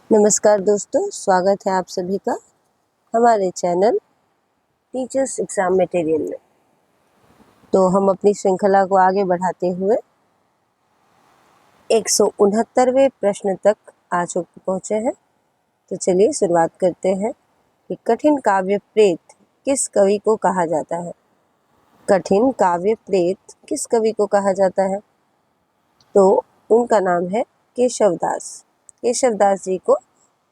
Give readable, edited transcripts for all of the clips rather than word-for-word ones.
नमस्कार दोस्तों, स्वागत है आप सभी का हमारे चैनल टीचर्स एग्जाम मटेरियल में। तो हम अपनी श्रृंखला को आगे बढ़ाते हुए 169वें प्रश्न तक आज पहुँचे हैं। तो चलिए शुरुआत करते हैं कि कठिन काव्य प्रेत किस कवि को कहा जाता है। कठिन काव्य प्रेत किस कवि को कहा जाता है? तो उनका नाम है केशवदास। केशवदास जी को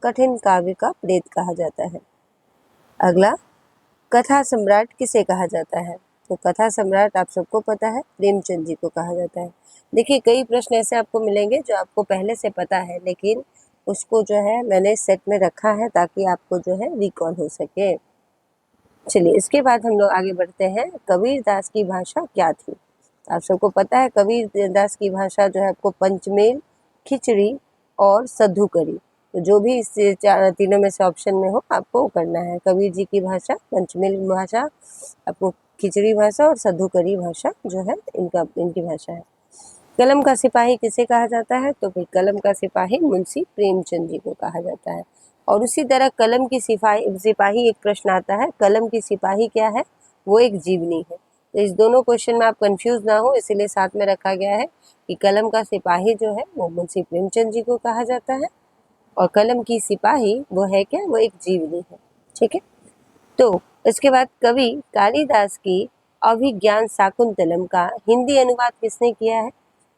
कठिन काव्य का प्रेत कहा जाता है। अगला, कथा सम्राट किसे कहा जाता है? तो कथा सम्राट आप सबको पता है, प्रेमचंद जी को कहा जाता है। देखिए, कई प्रश्न ऐसे आपको मिलेंगे जो आपको पहले से पता है, लेकिन उसको जो है मैंने सेट में रखा है ताकि आपको जो है रिकॉल हो सके। चलिए, इसके बाद हम लोग आगे बढ़ते हैं। कबीरदास की भाषा क्या थी? आप सबको पता है कबीरदास की भाषा जो है आपको पंचमेल, खिचड़ी और सद्धुकरी, तो जो भी इस तीनों में से ऑप्शन में हो आपको करना है। कबीर जी की भाषा पंचमेल भाषा, आपको खिचड़ी भाषा और सद्धुकरी भाषा जो है इनकी भाषा है। कलम का सिपाही किसे कहा जाता है? तो फिर कलम का सिपाही मुंशी प्रेमचंद जी को कहा जाता है। और उसी तरह कलम की सिपाही एक प्रश्न आता है, कलम की सिपाही क्या है? वो एक जीवनी है। तो इस दोनों क्वेश्चन में आप कंफ्यूज ना हो, इसीलिए साथ में रखा गया है कि कलम का सिपाही जो है वो मुंशी प्रेमचंद जी को कहा जाता है और कलम की सिपाही वो है क्या? वो एक जीवनी है। ठीक है। तो इसके बाद कवि कालिदास की अभिज्ञान शाकुंतलम का हिंदी अनुवाद किसने किया है?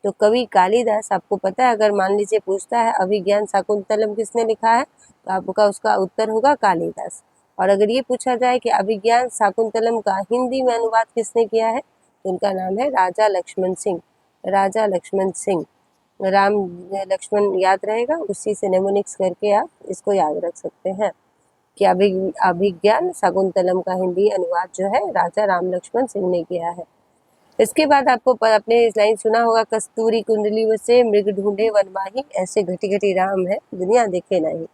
तो कवि कालिदास, आपको पता है, अगर मान लीजिए पूछता है अभिज्ञान शाकुंतलम किसने लिखा है, तो आपका उसका उत्तर होगा कालिदास। और अगर ये पूछा जाए कि अभिज्ञान शाकुंतलम का हिंदी में अनुवाद किसने किया है, तो उनका नाम है राजा लक्ष्मण सिंह। राजा लक्ष्मण सिंह, राम लक्ष्मण याद रहेगा, उसी से नेमोनिक्स करके आप इसको याद रख सकते हैं कि अभिज्ञान शाकुंतलम का हिंदी अनुवाद जो है राजा राम लक्ष्मण सिंह ने किया है। इसके बाद आपको अपने लाइन सुना होगा, कस्तूरी कुंडली बसे मृग ढूंढे वन माही, ऐसे घटी घटी राम है दुनिया देखे नहीं।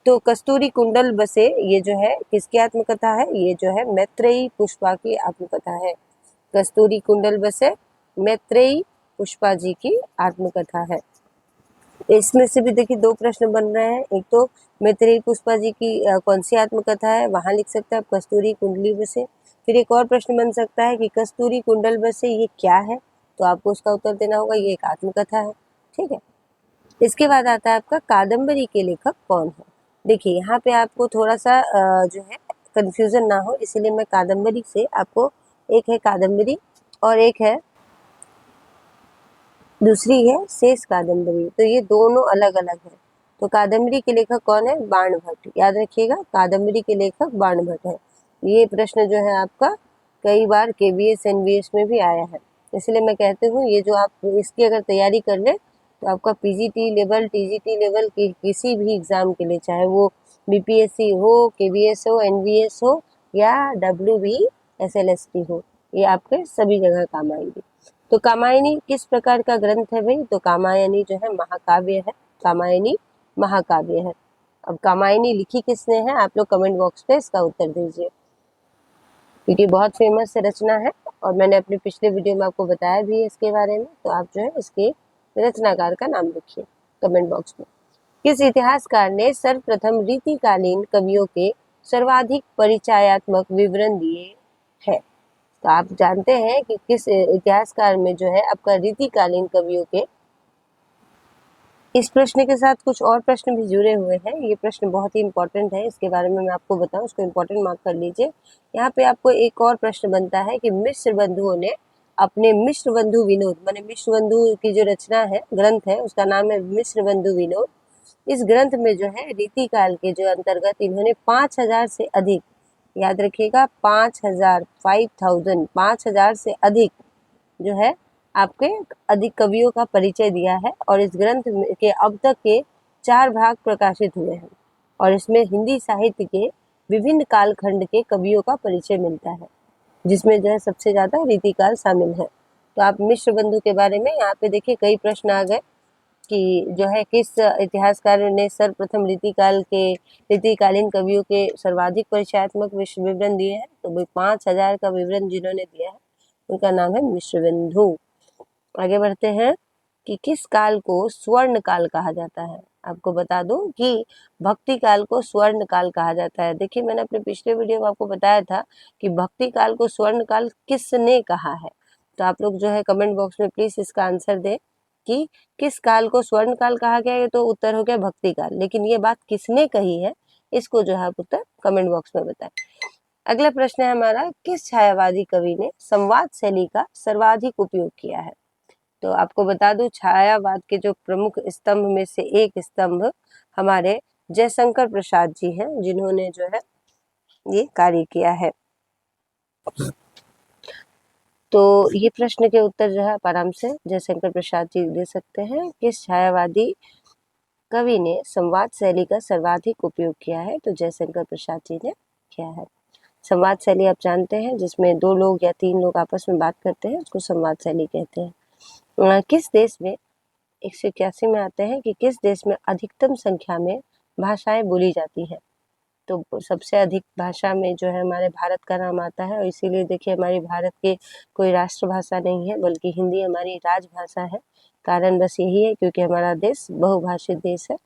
तो कस्तूरी कुंडल बसे ये जो है किसकी आत्मकथा है? ये जो है मैत्रेयी पुष्पा की आत्मकथा है। कस्तूरी कुंडल बसे मैत्रेयी पुष्पा जी की आत्मकथा है। इसमें से भी देखिए दो प्रश्न बन रहे हैं। एक तो मैत्रेयी पुष्पा जी की कौन सी आत्मकथा है, वहां लिख सकते हैं आप कस्तूरी कुंडली बसे। फिर एक और प्रश्न बन सकता है कि कस्तूरी कुंडल बसे ये क्या है, तो आपको उसका उत्तर देना होगा ये एक आत्मकथा है। ठीक है। इसके बाद आता है आपका कादम्बरी के लेखक कौन है। देखिए, यहाँ पे आपको थोड़ा सा जो है कंफ्यूजन ना हो, इसीलिए मैं कादम्बरी से आपको, एक है कादम्बरी और एक है दूसरी है शेष कादम्बरी, तो ये दोनों अलग अलग है। तो कादम्बरी के लेखक कौन है? बाणभट्ट। याद रखिएगा, कादम्बरी के लेखक बाणभट्ट है। ये प्रश्न जो है आपका कई बार केबीएस एनवीएस में भी आया है, इसलिए मैं कहती हूँ ये जो आप इसकी अगर तैयारी कर ले तो आपका पीजीटी लेवल, टीजीटी लेवल की किसी भी एग्जाम के लिए, चाहे वो बीपीएससी हो, केबीएस हो, एनवीएस हो या WBSLST हो, ये आपके सभी जगह काम आएंगे। तो कामायनी किस प्रकार का ग्रंथ है भाई? तो कामायनी जो है महाकाव्य है। कामायनी महाकाव्य है। अब कामायनी लिखी किसने है, आप लोग कमेंट बॉक्स पे इसका उत्तर दीजिए, क्योंकि बहुत फेमस रचना है और मैंने अपने पिछले वीडियो में आपको बताया भी है इसके बारे में। तो आप जो है इसके रचनाकार का नाम लिखिए कमेंट बॉक्स में। किस इतिहासकार ने सर्वप्रथम रीतिकालीन कवियों के सर्वाधिक परिचयात्मक विवरण दिए हैं? तो आप जानते हैं कि किस इतिहासकार में जो है आपका रीतिकालीन कवियों के, इस प्रश्न के साथ कुछ और प्रश्न भी जुड़े हुए हैं। ये प्रश्न बहुत ही इंपॉर्टेंट है, इसके बारे में मैं आपको बताऊं, उसको इंपॉर्टेंट मार्क कर लीजिए। यहाँ पे आपको एक और प्रश्न बनता है कि मिश्र बंधुओं ने अपने मिश्र बंधु विनोद, माने मिश्र बंधु की जो रचना है, ग्रंथ है, उसका नाम है मिश्र बंधु विनोद। इस ग्रंथ में जो है रीतिकाल के जो अंतर्गत इन्होंने 5000 से अधिक, याद रखिएगा 5000, 5000 से अधिक जो है आपके अधिक कवियों का परिचय दिया है। और इस ग्रंथ के अब तक के 4 भाग प्रकाशित हुए हैं और इसमें हिंदी साहित्य के विभिन्न कालखंड के कवियों का परिचय मिलता है, जिसमें जो है सबसे ज्यादा रीतिकाल शामिल है। तो आप मिश्र बंधु के बारे में यहाँ पे देखिए कई प्रश्न आ गए कि जो है किस इतिहासकार ने सर्वप्रथम रीतिकालीन कवियों के सर्वाधिक परिचयात्मक विवरण दिए हैं। तो भाई 5000 का विवरण जिन्होंने दिया है उनका नाम है मिश्र बंधु। आगे बढ़ते हैं। कि किस काल को स्वर्ण काल कहा जाता है। आपको बता दूं कि भक्ति काल को स्वर्ण काल कहा जाता है। देखिए, मैंने अपने पिछले वीडियो में आपको बताया था कि भक्ति काल को स्वर्ण काल किसने कहा है। तो आप लोग जो है कमेंट बॉक्स में प्लीज इसका आंसर दें कि किस काल को स्वर्ण काल कहा गया है। तो उत्तर हो गया भक्ति काल, लेकिन ये बात किसने कही है, इसको जो है आप उत्तर कमेंट बॉक्स में बताएं। अगला प्रश्न है हमारा, किस छायावादी कवि ने संवाद शैली का सर्वाधिक उपयोग किया है। तो आपको बता दूं, छायावाद के जो प्रमुख स्तंभ में से एक स्तंभ हमारे जयशंकर प्रसाद जी हैं, जिन्होंने जो है ये कार्य किया है। तो ये प्रश्न के उत्तर जो है आप आराम से जयशंकर प्रसाद जी दे सकते हैं। किस छायावादी कवि ने संवाद शैली का सर्वाधिक उपयोग किया है। तो जयशंकर प्रसाद जी ने किया है। संवाद शैली आप जानते हैं, जिसमें 2 लोग या 3 लोग आपस में बात करते हैं, उसको संवाद शैली कहते हैं। किस देश में 181 में आते हैं कि किस देश में अधिकतम संख्या में भाषाएं बोली जाती हैं। तो सबसे अधिक भाषा में जो है हमारे भारत का नाम आता है, और इसीलिए देखिए हमारी भारत की कोई राष्ट्रभाषा नहीं है, बल्कि हिंदी हमारी राजभाषा है। कारण बस यही है क्योंकि हमारा देश बहुभाषित देश है,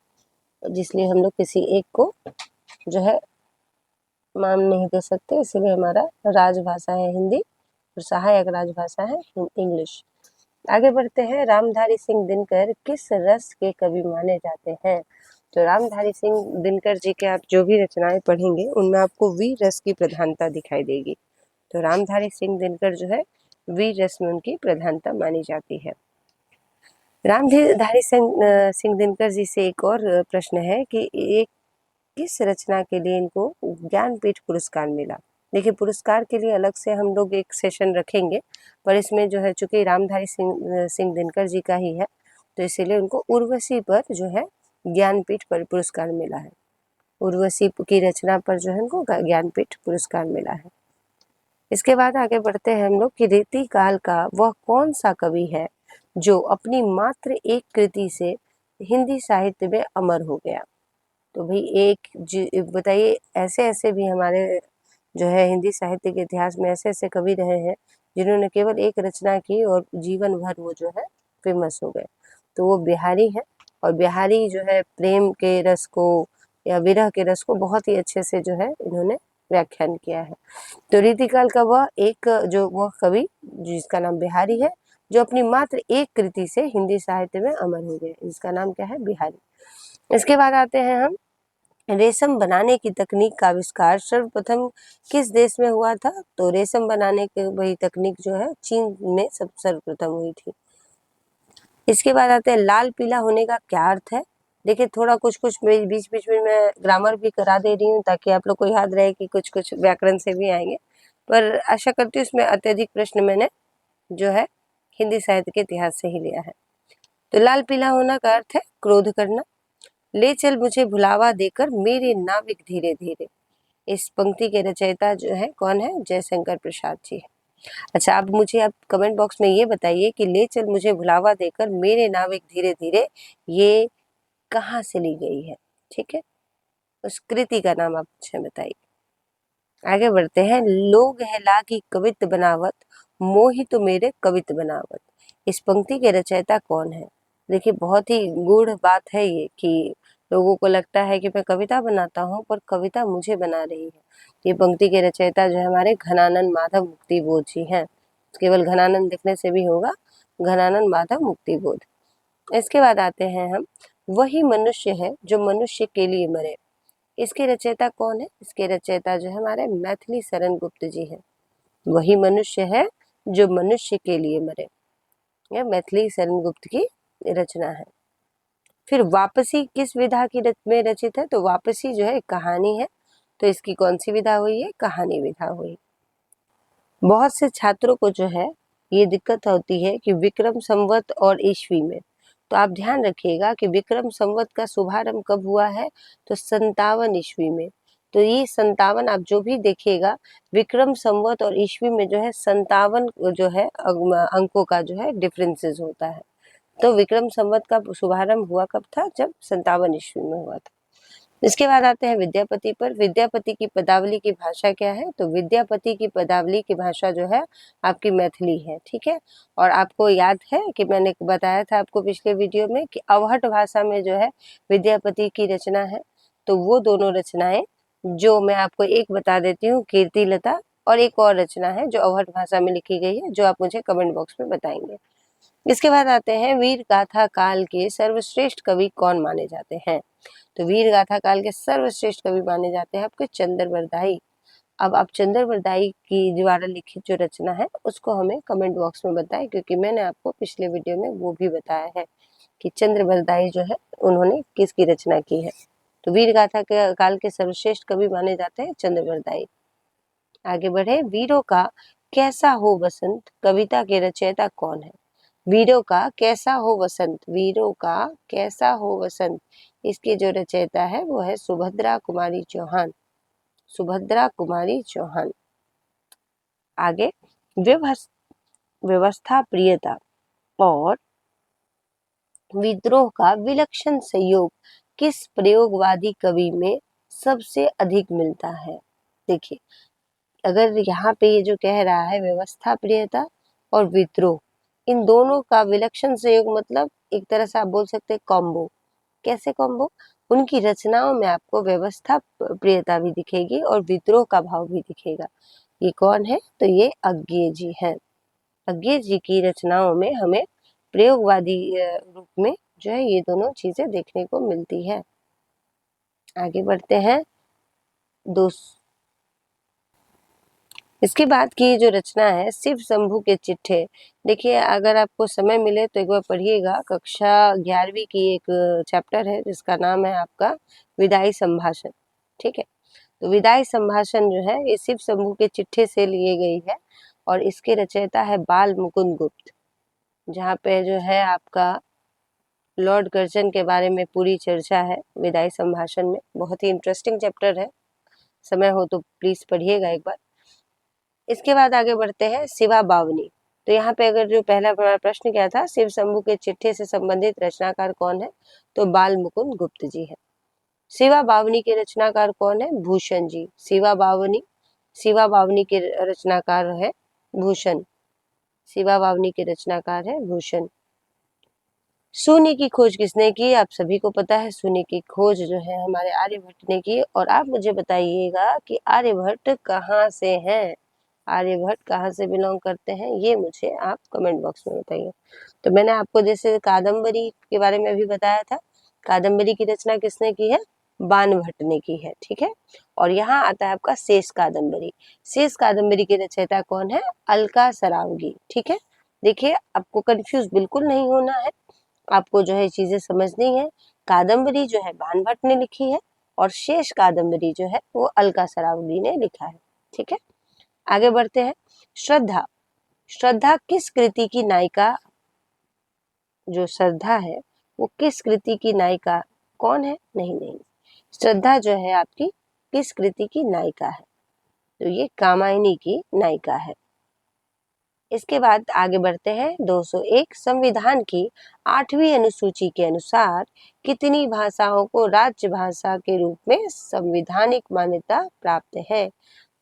जिसलिए हम लोग किसी एक को जो है मान नहीं दे सकते, इसलिए हमारा राजभाषा है हिंदी और सहायक राजभाषा है इंग्लिश। आगे बढ़ते हैं, रामधारी सिंह दिनकर किस रस के कवि माने जाते हैं। तो रामधारी सिंह दिनकर जी के आप जो भी रचनाएं पढ़ेंगे उनमें आपको वीर रस की प्रधानता दिखाई देगी। तो रामधारी सिंह दिनकर जो है वीर रस में उनकी प्रधानता मानी जाती है। रामधारी सिंह दिनकर जी से एक और प्रश्न है कि एक किस रचना के लिए इनको ज्ञानपीठ पुरस्कार मिला। देखिए, पुरस्कार के लिए अलग से हम लोग एक सेशन रखेंगे, पर इसमें जो है चूंकि रामधारी सिंह दिनकर जी का ही है, तो इसीलिए उनको उर्वशी पर जो है ज्ञानपीठ पर पुरस्कार मिला है। उर्वशी की रचना पर जो है उनको ज्ञानपीठ पुरस्कार मिला है। इसके बाद आगे बढ़ते हैं हम लोग कि रीति काल का वह कौन सा कवि है जो अपनी मात्र एक कृति से हिंदी साहित्य में अमर हो गया। तो भाई एक बताइए, ऐसे ऐसे भी हमारे जो है हिंदी साहित्य के इतिहास में ऐसे ऐसे कवि रहे हैं जिन्होंने केवल एक रचना की और जीवन भर वो जो है फेमस हो गए। तो वो बिहारी है, और बिहारी जो है प्रेम के रस को या विरह के रस को बहुत ही अच्छे से जो है इन्होंने व्याख्यान किया है। तो रीतिकाल का वह कवि जिसका नाम बिहारी है, जो अपनी मात्र एक कृति से हिंदी साहित्य में अमर हो गए, जिसका नाम क्या है, बिहारी। इसके बाद आते हैं हम, रेशम बनाने की तकनीक का आविष्कार सर्वप्रथम किस देश में हुआ था। तो रेशम बनाने की वही तकनीक जो है चीन में सर्वप्रथम हुई थी। इसके बाद आते हैं, लाल पीला होने का क्या अर्थ है। देखिए, थोड़ा कुछ बीच बीच में मैं ग्रामर भी करा दे रही हूँ ताकि आप लोग को याद रहे कि कुछ कुछ व्याकरण से भी आएंगे, पर आशा करती हूँ इसमें अत्यधिक प्रश्न मैंने जो है हिंदी साहित्य के इतिहास से ही लिया है। तो लाल पीला होना का अर्थ है क्रोध करना। ले चल मुझे भुलावा देकर मेरे नाविक धीरे धीरे। इस पंक्ति के रचयिता जो है कौन है, जयशंकर प्रसाद जी है। अच्छा, अब मुझे आप कमेंट बॉक्स में ये बताइए कि ले चल मुझे भुलावा देकर मेरे नाविक धीरे धीरे ये कहाँ से ली गई है। ठीक है, उस कृति का नाम आप मुझे बताइए। आगे बढ़ते हैं, लोग है लागी कवित बनावत मोहि तो मेरे कवित बनावत। इस पंक्ति के रचयिता कौन है। देखिए, बहुत ही गूढ़ बात है ये कि लोगों को लगता है कि मैं कविता बनाता हूँ, पर कविता मुझे बना रही है। ये पंक्ति के रचयिता जो है हमारे घनानंद माधव मुक्तिबोध जी हैं। केवल घनानंद लिखने से भी होगा, घनानंद माधव मुक्तिबोध। इसके बाद आते हैं हम, वही मनुष्य है जो मनुष्य के लिए मरे। इसके रचयिता कौन है। इसके रचयिता जो है हमारे मैथिली शरण गुप्त जी हैं। वही मनुष्य है जो मनुष्य के लिए मरे, यह मैथिली शरण गुप्त की रचना है। फिर वापसी किस विधा की में रचित है। तो वापसी जो है कहानी है, तो इसकी कौन सी विधा हुई है, कहानी विधा हुई। बहुत से छात्रों को जो है ये दिक्कत होती है कि विक्रम संवत और ईस्वी में, तो आप ध्यान रखिएगा कि विक्रम संवत का शुभारंभ कब हुआ है, तो 57 ईस्वी में। तो ये 57 आप जो भी देखिएगा, विक्रम संवत और ईस्वी में जो है 57 जो है अंकों का जो है डिफरेंसेस होता है। तो विक्रम संवत का शुभारंभ हुआ कब था, जब 57 ईस्वी में हुआ था। इसके बाद आते हैं विद्यापति पर। विद्यापति की पदावली की भाषा क्या है? तो विद्यापति की पदावली की भाषा जो है आपकी मैथिली है, ठीक है। और आपको याद है कि मैंने बताया था आपको पिछले वीडियो में कि अवहट भाषा में जो है विद्यापति की रचना है। तो वो दोनों रचनाएं जो मैं आपको एक बता देती हूँ, कीर्तिलता, और एक और रचना है जो अवहट भाषा में लिखी गई है, जो आप मुझे कमेंट बॉक्स में बताएंगे। इसके बाद आते हैं वीर गाथा काल के सर्वश्रेष्ठ कवि कौन माने जाते हैं? तो वीर गाथा काल के सर्वश्रेष्ठ कवि माने जाते हैं आपके चंद्रवरदाई। अब आप चंद्रवरदाई की द्वारा लिखित जो रचना है उसको हमें कमेंट बॉक्स में बताएं, क्योंकि मैंने आपको पिछले वीडियो में वो भी बताया है कि चंद्रवरदाई जो है उन्होंने किसकी रचना की है। तो वीर गाथा के काल के सर्वश्रेष्ठ कवि माने जाते हैं चंद्रवरदाई। आगे बढ़े, वीरों का कैसा हो बसंत कविता के रचयिता कौन है? वीरों का कैसा हो वसंत, वीरों का कैसा हो वसंत, इसके जो रचयिता है वो है सुभद्रा कुमारी चौहान। सुभद्रा कुमारी चौहान। आगे, व्यवस्था प्रियता और विद्रोह का विलक्षण संयोग किस प्रयोगवादी कवि में सबसे अधिक मिलता है? देखिए, अगर यहाँ पे ये जो कह रहा है व्यवस्था प्रियता और विद्रोह, इन दोनों का विलक्षण संयोग मतलब एक तरह से आप बोल सकते हैं कॉम्बो। कैसे कॉम्बो? उनकी रचनाओं में आपको व्यवस्था प्रियता भी दिखेगी और विद्रोह का भाव भी दिखेगा। ये कौन है? तो ये अज्ञे जी हैं। अज्ञे जी की रचनाओं में हमें प्रयोगवादी रूप में जो है ये दोनों चीजें देखने को मिलती है। आगे बढ़ते हैं इसके बाद की जो रचना है शिव शंभू के चिट्ठे। देखिए, अगर आपको समय मिले तो एक बार पढ़िएगा। कक्षा 11वीं की एक चैप्टर है जिसका नाम है आपका विदाई संभाषण, ठीक है। तो विदाई संभाषण जो है ये शिव शंभू के चिट्ठे से लिए गई है और इसके रचयिता है बाल मुकुंद गुप्त। जहाँ पे जो है आपका लॉर्ड कर्जन के बारे में पूरी चर्चा है विदाई संभाषण में। बहुत ही इंटरेस्टिंग चैप्टर है, समय हो तो प्लीज पढ़िएगा एक बार। इसके बाद आगे बढ़ते हैं शिवा बावनी। तो यहाँ पे अगर जो पहला प्रश्न क्या था, शिव शंभू के चिट्ठे से संबंधित रचनाकार कौन है? तो बाल मुकुंद गुप्त जी है। शिवा बावनी के रचनाकार कौन है? भूषण जी। शिवा बावनी के रचनाकार है भूषण। शिवा बावनी के रचनाकार है भूषण। शून्य की खोज किसने की? आप सभी को पता है, शून्य की खोज जो है हमारे आर्यभट्ट ने की। और आप मुझे बताइएगा कि आर्यभट्ट कहाँ से हैं, आर्यभट्ट कहाँ से बिलोंग करते हैं, ये मुझे आप कमेंट बॉक्स में बताइए। तो मैंने आपको जैसे कादम्बरी के बारे में भी बताया था, कादम्बरी की रचना किसने की है? बाणभट्ट ने की है, ठीक है। और यहाँ आता है आपका शेष कादम्बरी। शेष कादम्बरी के रचयिता कौन है? अलका सरावगी, ठीक है। देखिए, आपको कंफ्यूज बिल्कुल नहीं होना है, आपको जो है चीजें समझनी है। कादम्बरी जो है बाणभट्ट ने लिखी है और शेष कादम्बरी जो है वो अलका सरावगी ने लिखा है, ठीक है। आगे बढ़ते हैं। श्रद्धा। श्रद्धा किस कृति की नायिका? जो श्रद्धा है वो किस कृति की नायिका? कौन है? नहीं, श्रद्धा जो है आपकी किस कृति की नायिका है? तो ये कामायनी की नायिका है। इसके बाद आगे बढ़ते हैं 201। संविधान की 8वीं अनुसूची के अनुसार कितनी भाषाओं को राज्य भाषा के रूप में संवैधानिक मान्यता प्राप्त है?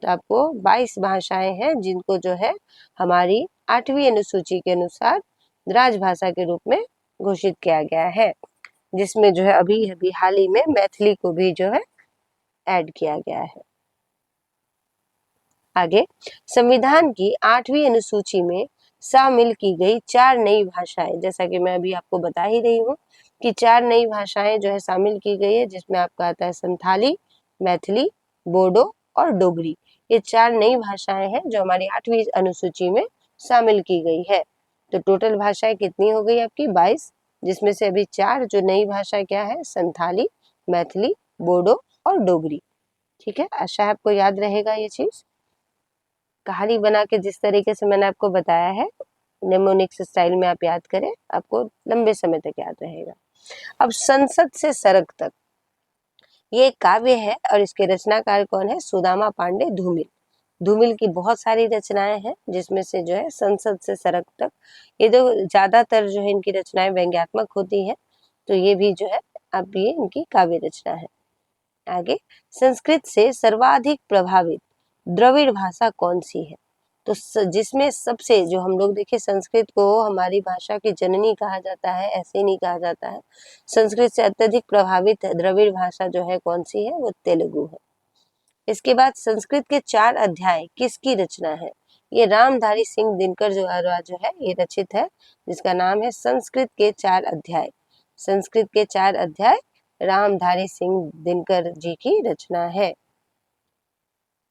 तो आपको 22 भाषाएं हैं जिनको जो है हमारी 8वीं अनुसूची के अनुसार राजभाषा के रूप में घोषित किया गया है, जिसमें जो है अभी अभी हाल ही में मैथिली को भी जो है ऐड किया गया है। आगे, संविधान की 8वीं अनुसूची में शामिल की गई 4 नई भाषाएं, जैसा कि मैं अभी आपको बता ही रही हूँ कि 4 नई भाषाएं जो है शामिल की गई है, जिसमें आपका आता है संथाली, मैथिली, बोडो और डोगरी। ये 4 नई भाषाएं हैं जो हमारी 8वीं अनुसूची में शामिल की गई है। तो टोटल भाषाएं कितनी हो गई आपकी? 22, जिसमें से अभी 4 जो नई भाषा क्या है? संथाली, मैथिली, बोडो और डोगरी, ठीक है। आशा है आपको याद रहेगा ये चीज। कहानी बना के जिस तरीके से मैंने आपको बताया है नेमोनिक्स स्टाइल में आप याद करें, आपको लंबे समय तक याद रहेगा। अब संसद से सड़क तक, ये एक काव्य है और इसके रचनाकार कौन है? सुदामा पांडे धूमिल। धूमिल की बहुत सारी रचनाएं हैं जिसमें से जो है संसद से सड़क तक, ये जो ज्यादातर जो है इनकी रचनाएं व्यंग्यात्मक होती है, तो ये भी जो है अब ये इनकी काव्य रचना है। आगे, संस्कृत से सर्वाधिक प्रभावित द्रविड़ भाषा कौन सी है? तो जिसमें सबसे, जो हम लोग देखिए संस्कृत को हमारी भाषा की जननी कहा जाता है, ऐसे नहीं कहा जाता है। संस्कृत से अत्यधिक प्रभावित द्रविड़ भाषा जो है कौन सी है? वो तेलुगु है। इसके बाद संस्कृत के 4 अध्याय किसकी रचना है? ये रामधारी सिंह दिनकर जो है ये रचित है, जिसका नाम है संस्कृत के 4 अध्याय। संस्कृत के 4 अध्याय रामधारी सिंह दिनकर जी की रचना है।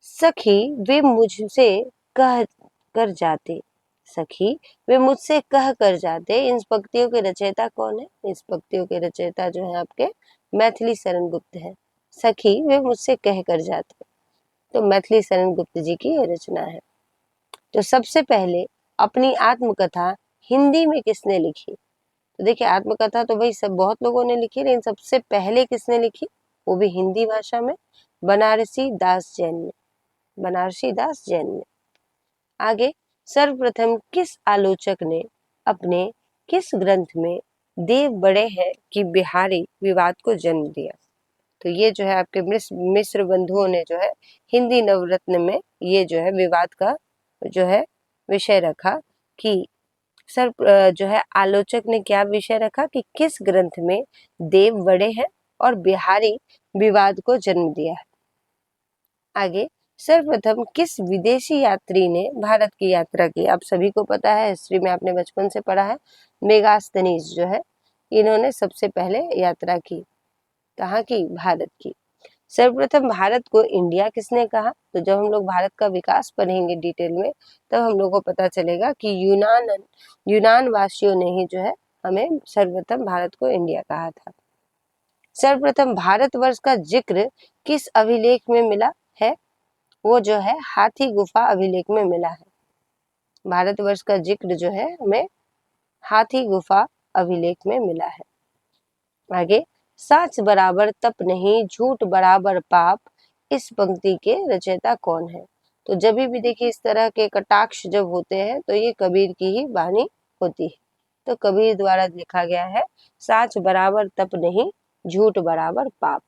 सखी वे मुझसे कह कर जाते, सखी वे मुझसे कह कर जाते, इन पंक्तियों के रचयिता कौन है? इस पंक्तियों के रचयिता जो है आपके मैथिली शरण गुप्त है। सखी वे मुझसे कह कर जाते, तो मैथिली शरण गुप्त जी की ये रचना है। तो सबसे पहले अपनी आत्मकथा हिंदी में किसने लिखी? तो देखिए आत्मकथा तो भाई सब बहुत लोगों ने लिखी, लेकिन सबसे पहले किसने लिखी? वो भी हिंदी भाषा में, बनारसी दास जैन ने। बनारसी दास जैन ने। आगे, सर्वप्रथम किस आलोचक ने अपने किस ग्रंथ में देव बड़े हैं कि बिहारी विवाद को जन्म दिया? तो ये जो है आपके मिश्र बंधुओं ने जो है हिंदी नवरत्न में ये जो है विवाद का जो है विषय रखा कि जो है आलोचक ने क्या विषय रखा कि किस ग्रंथ में देव बड़े हैं और बिहारी विवाद को जन्म दिया है। आगे, सर्वप्रथम किस विदेशी यात्री ने भारत की यात्रा की? आप सभी को पता है, हिस्ट्री में आपने बचपन से पढ़ा है, मेगास्थनीज जो है इन्होंने सबसे पहले यात्रा की। कहाँ की? भारत की। सर्वप्रथम भारत को इंडिया किसने कहा? तो जब हम लोग भारत का विकास पढ़ेंगे डिटेल में, तब हम लोग को पता चलेगा कि यूनान वासियों ने ही जो है हमें सर्वप्रथम भारत को इंडिया कहा था। सर्वप्रथम भारतवर्ष का जिक्र किस अभिलेख में मिला है? वो जो है हाथी गुफा अभिलेख में मिला है। भारतवर्ष का जिक्र जो है हमें हाथी गुफा अभिलेख में मिला है। आगे, साच बराबर तप नहीं, झूठ बराबर पाप, इस पंक्ति के रचयिता कौन है? तो जब भी देखिए इस तरह के कटाक्ष जब होते हैं तो ये कबीर की ही वाणी होती है। तो कबीर द्वारा लिखा गया है, साच बराबर तप नहीं, झूठ बराबर पाप।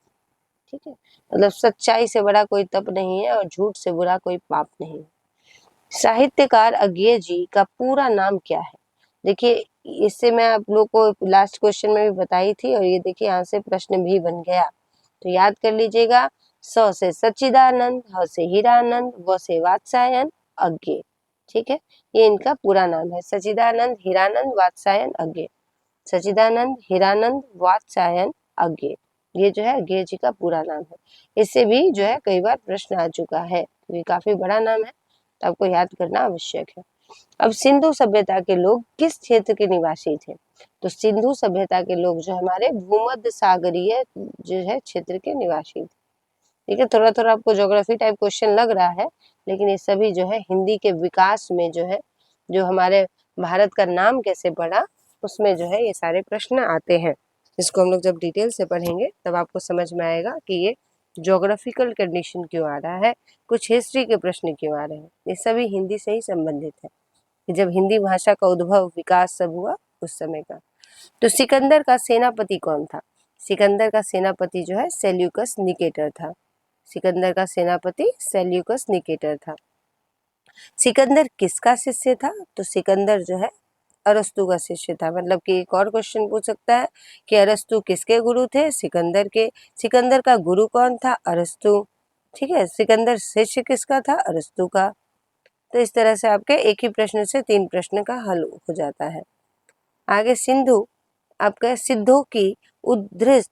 ठीक है, मतलब सच्चाई से बड़ा कोई तप नहीं है और झूठ से बुरा कोई पाप नहीं। साहित्यकार अज्ञेय जी का पूरा नाम क्या है? देखिए इससे मैं आप लोग को लास्ट क्वेश्चन में भी बताई थी, और ये देखिए यहाँ से प्रश्न भी बन गया, तो याद कर लीजिएगा। स से सच्चिदानंद, ह से हीरानंद, व से वात्स्यायन, अज्ञेय। ठीक है, ये इनका पूरा नाम है, सच्चिदानंद हीरानंद वात्स्यायन अज्ञेय। सच्चिदानंद हीरानंद वात्स्यायन अज्ञेय, ये जो है अज्ञेय जी का पूरा नाम है। इससे भी जो है कई बार प्रश्न आ चुका है, ये काफी बड़ा नाम है, तो आपको याद करना आवश्यक है। अब सिंधु सभ्यता के लोग किस क्षेत्र के निवासी थे? तो सिंधु सभ्यता के लोग जो हमारे भूमध्य सागरीय जो है क्षेत्र के निवासी थे। ठीक है, थोड़ा थोड़ा आपको ज्योग्राफी टाइप क्वेश्चन लग रहा है, लेकिन ये सभी जो है हिंदी के विकास में जो है, जो हमारे भारत का नाम कैसे बढ़ा, उसमें जो है ये सारे प्रश्न आते हैं। इसको हम लोग जब डिटेल से पढ़ेंगे तब आपको समझ में आएगा कि ये ज्योग्राफिकल कंडीशन क्यों आ रहा है, कुछ हिस्ट्री के प्रश्न क्यों आ रहे हैं। ये सभी हिंदी से ही संबंधित है, जब हिंदी भाषा का उद्भव विकास सब हुआ उस समय का। तो सिकंदर का सेनापति कौन था? सिकंदर का सेनापति जो है सेल्यूकस निकेटर था। सिकंदर का सेनापति सेल्यूकस निकेटर था। सिकंदर किसका शिष्य था? तो सिकंदर जो है अरस्तु का शिष्य था। मतलब कि एक और क्वेश्चन पूछ सकता है कि अरस्तु किसके गुरु थे? सिकंदर के। सिकंदर का गुरु कौन था? अरस्तु। ठीक है, सिकंदर शिष्य किसका था? अरस्तु का। तो इस तरह से आपके एक ही प्रश्न से 3 प्रश्न का हल हो जाता है। आगे, सिंधु आपका सिद्धों की उद्धृत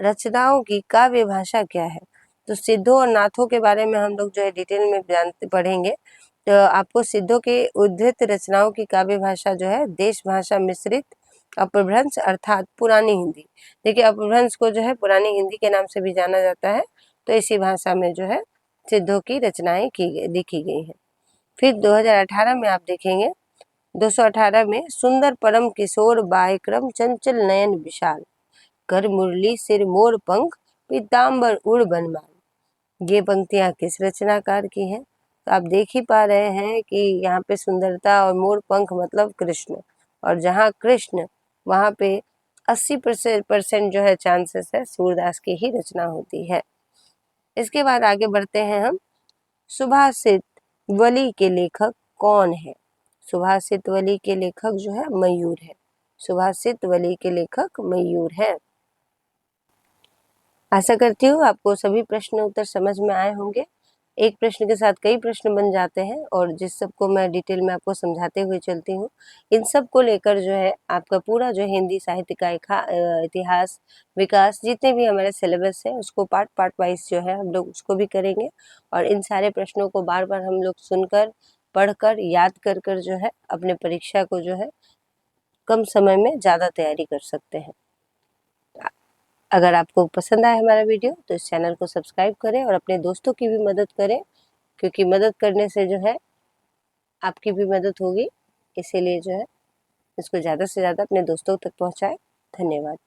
रचनाओं की काव्य भाषा क्या है? तो सिद्धों और नाथों के बारे में हम लोग जो है डिटेल में जानते पढ़ेंगे, तो आपको सिद्धों के उद्धृत रचनाओं की काव्य भाषा जो है देश भाषा मिश्रित अपभ्रंश अर्थात पुरानी हिंदी। देखिए अपभ्रंश को जो है पुरानी हिंदी के नाम से भी जाना जाता है। तो इसी भाषा में जो है सिद्धों की रचनाएं लिखी गई हैं। फिर 2018 में आप देखेंगे 218 में सुंदर परम किशोर बायक्रम चंचल नयन विशाल, कर मुरली सिर मोर पंख पीताम्बर उड़ बनमाल, ये पंक्तियां किस रचनाकार की हैं? तो आप देख ही पा रहे हैं कि यहाँ पे सुंदरता और मोर पंख मतलब कृष्ण, और जहाँ कृष्ण वहाँ पे 80% जो है चांसेस है सूरदास की ही रचना होती है। इसके बाद आगे बढ़ते हैं हम। सुभाषित वली के लेखक कौन है? सुभाषित वली के लेखक जो है मयूर है। सुभाषित वली के लेखक मयूर है। आशा करती हूँ आपको सभी प्रश्न उत्तर समझ में आए होंगे। एक प्रश्न के साथ कई प्रश्न बन जाते हैं और जिस सबको मैं डिटेल में आपको समझाते हुए चलती हूँ, इन सब को लेकर जो है आपका पूरा जो हिंदी साहित्य का इतिहास विकास जितने भी हमारे सिलेबस है उसको पार्ट पार्ट वाइज जो है हम लोग उसको भी करेंगे और इन सारे प्रश्नों को बार बार हम लोग सुनकर पढ़कर याद कर कर जो है अपने परीक्षा को जो है कम समय में ज़्यादा तैयारी कर सकते हैं। अगर आपको पसंद आया हमारा वीडियो तो इस चैनल को सब्सक्राइब करें और अपने दोस्तों की भी मदद करें, क्योंकि मदद करने से जो है आपकी भी मदद होगी। इसीलिए जो है इसको ज़्यादा से ज़्यादा अपने दोस्तों तक पहुंचाएं। धन्यवाद।